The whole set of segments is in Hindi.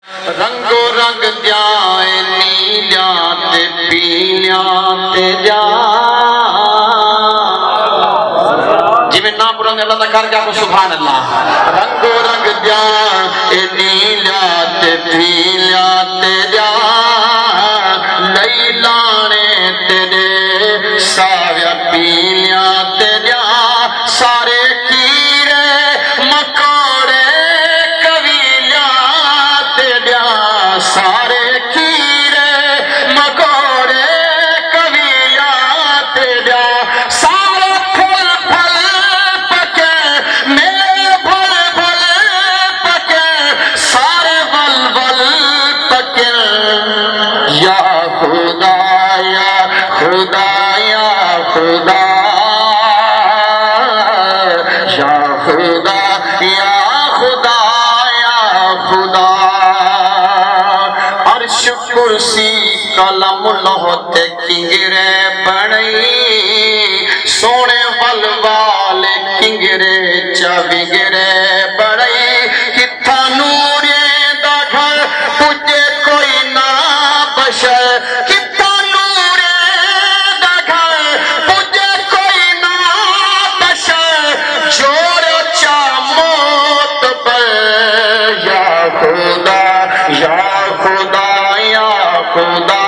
रंगो रंग द्याए नीलिया ते पीलिया ते जा जिमें ना पूरा अल्लाह दा कर गया को सुभान अल्लाह। रंगो रंग द्याए नीलिया ते पीलिया ते जा लैलाने तेरे साया पीलिया ते जा सारे कीरे मकोड़े कविलिया ते जा सारे कीरे मकोड़े कविलिया ते जा सारे फल फल पके मेरे भल भल पके सारे बल बल पके या खुदा या खुदा या खुदा या खुदा या खुदा या खुदा। अर्श कुर्सी कलम लोहते किंगरे बणई सोने बल वाले किंगरे चविगरे बणई किथा नूरे दा घर पुजे कोई ना बशर किथा नूरे दा घर पुजे कोई ना बशर जोड़े चा मौत पर या खुदा या खुदा या खुदा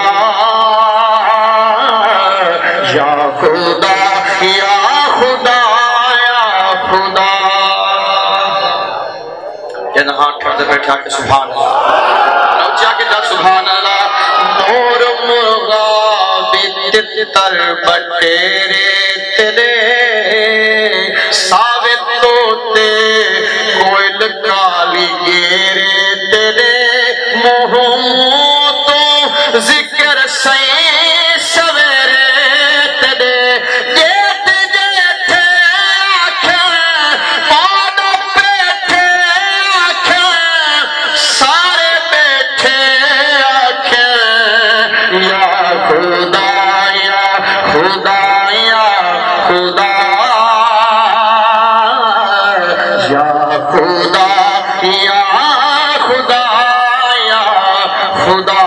या खुदा या खुदा या खुदा। जन हाथ ठरते बैठा के सुभान अल्लाह नौचा के जा सुभान अल्लाह। मोर मुगाबित तर बटेरे तेरे सावे तोते कोयल काली गेरे तेरे मुँह तो जिक्र सही सवेरे तेरे जेठ जेठ आँखें पाद बैठे आँखें सारे बैठे आँखें या खुदा या खुदा या खुदा या खुदा या खुदा या खुदा।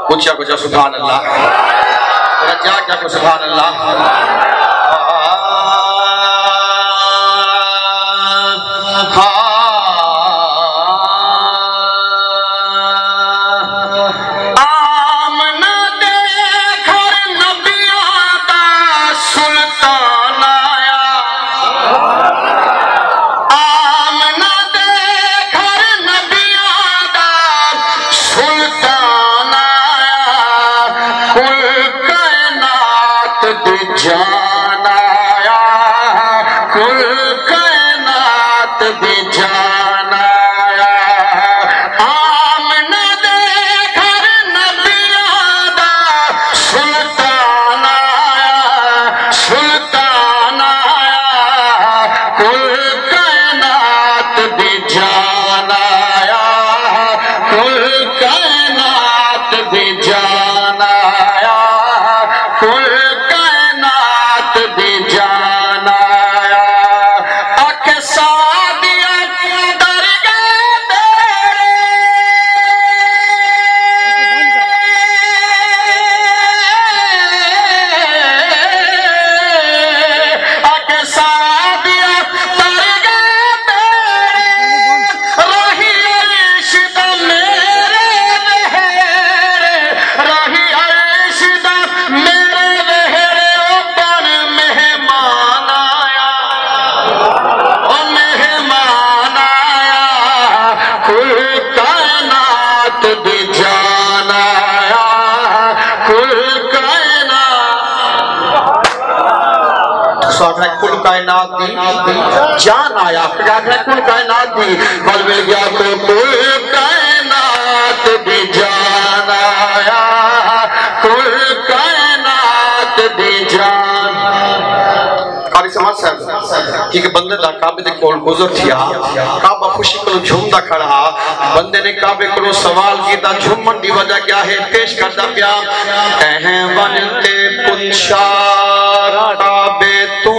कुछ कुछ सुभान अल्लाह क्या क्या कुछ सुभान अल्लाह। जान आया कुल कायनात भी जान आया आमना दे घर नबियां दा सुल्तान आया कुल कायनात भी जान आया कुल कायनात भी जान आया कुल भी जान आया। आँख सादिया डर गए तेरे आँख सादिया डर गए तेरे रही अर्शद मेरे लहरे रही अर्शद मेरे भी जान आया कुल कुल कायनात दी जान आया कुल कायनात दी बल मिल गया तो कुल कायनात भी जान आया कुल कायनात भी जान। कारी समाज साहब कि बंदे दा काबे दे कोल गुजर थिया काबा खुशी को झूमदा खड़ा बंदे ने काबे को सवाल कीता झूमन दी वजह क्या है पेश करदा पिया कह बनते पुछा काबे तू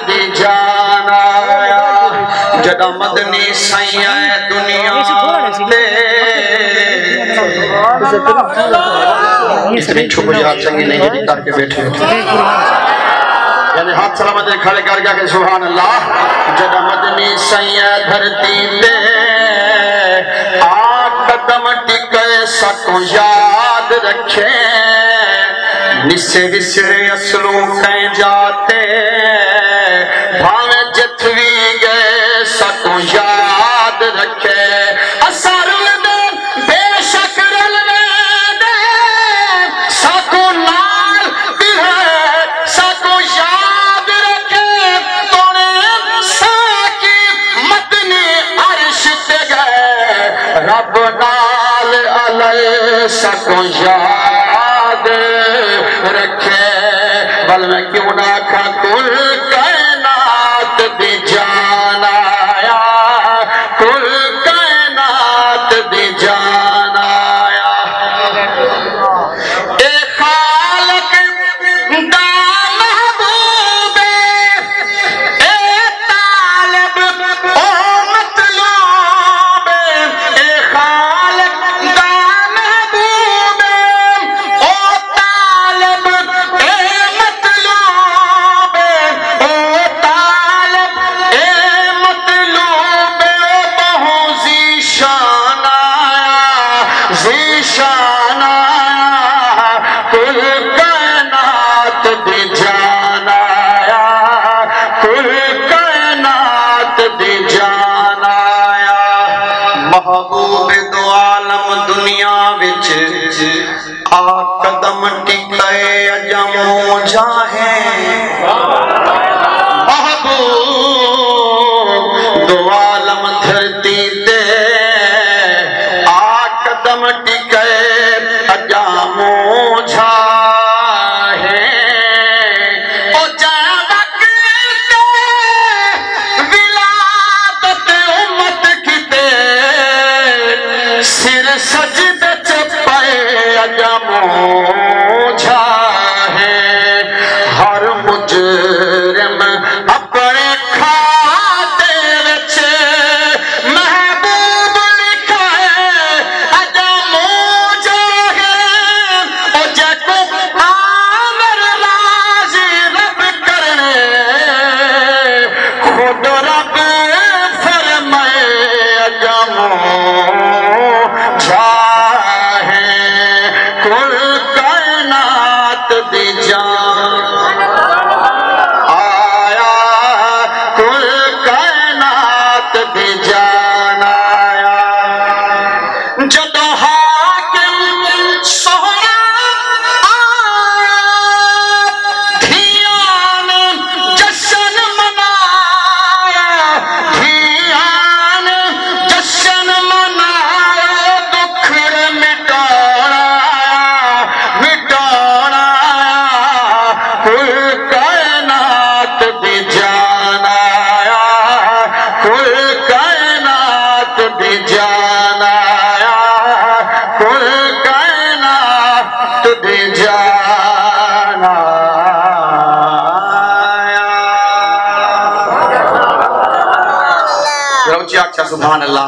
दी जान आया जदा मदनी सैया दुनिया इतनी छुप जा चंगी नहीं है करके बैठे यानी हाथ सलामत खड़े कर गया कि सुभान अल्लाह जदा मदनी सैया धरती पे आ कदम टिके सको याद रखे निसे विसरे असलों कहीं जाते भावे जितवी गए सको याद रखे असर दे बेशक रल दे सको नाल बिहे सको याद रखे तोने साकी मदनी अर्श ते गए रब नाल अलय सको याद रखे बल में क्यों ना खा कुल कायनात दी जान आया कुल कायनात दी जान आया ए खालक दा महबूब ए तालिब ओ मतलूब ए खालक दा महबूब ओ तालिब ए मतलूब ओ तालिब ए मतलूब बहु ज़ीशान आया कुल कायनात दी जान आया कुल कायनात दी जान आया महबूब दो आलम दुनिया विच आ कदम टिके अजमो जाहे महबूब दो आलम धरती ते आ कदम टिके अजमो जाहे ओ जावक विलादत उम्मत किते सिर सजदे चपे अजमो जाहे हर मुजरिम अपने खाते विच महबूब लिखा है अजमो जाहे ओ जको आमर राज़ी रब करने खुद रब फरमाए अजमो जाहे कुल कायनात दी जान आया कुल कायनात दी जान आया जदो हाकिम सोहरा आया धियान जश्न मनाया धियान जश्न मनाया दुखड़ मिटाना कुल कायनात दी जान आया कुल कायनात दी जान आया कुल कायनात दी जान आया। सुभान अल्लाह।